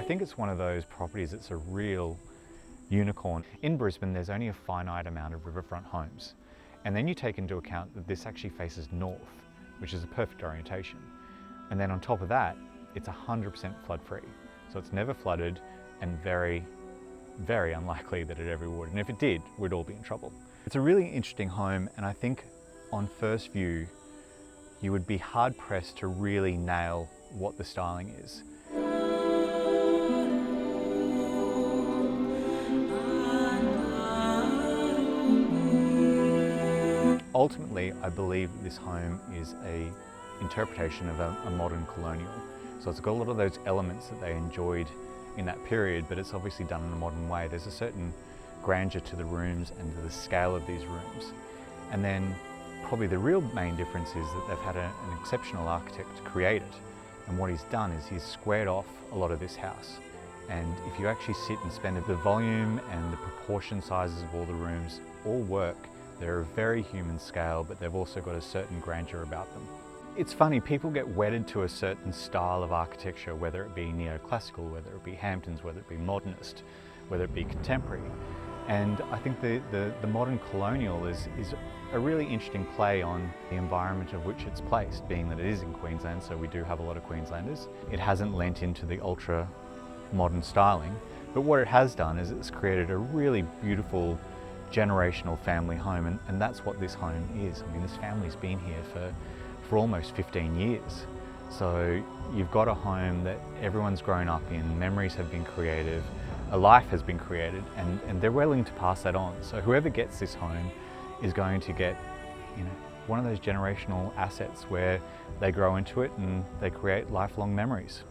think it's one of those properties that's a real unicorn. In Brisbane, there's only a finite amount of riverfront homes. And then you take into account that this actually faces north, which is a perfect orientation. And then on top of that, it's 100% flood free. So it's never flooded and very, very unlikely that it ever would. And if it did, we'd all be in trouble. It's a really interesting home, and I think on first view, you would be hard pressed to really nail what the styling is. Ultimately, I believe this home is an interpretation of a modern colonial. So it's got a lot of those elements that they enjoyed in that period, but it's obviously done in a modern way. There's a certain grandeur to the rooms and to the scale of these rooms. And then probably the real main difference is that they've had an exceptional architect to create it. And what he's done is he's squared off a lot of this house. And if you actually sit and spend it, the volume and the proportion sizes of all the rooms all work. They're a very human scale, but they've also got a certain grandeur about them. It's funny, people get wedded to a certain style of architecture, whether it be neoclassical, whether it be Hamptons, whether it be modernist, whether it be contemporary. And I think the modern colonial is a really interesting play on the environment of which it's placed, being that it is in Queensland, so we do have a lot of Queenslanders. It hasn't lent into the ultra modern styling, but what it has done is it's created a really beautiful generational family home, and that's what this home is. I mean, this family's been here for almost 15 years. So you've got a home that everyone's grown up in, memories have been created, a life has been created, and they're willing to pass that on. So whoever gets this home is going to get, one of those generational assets where they grow into it and they create lifelong memories.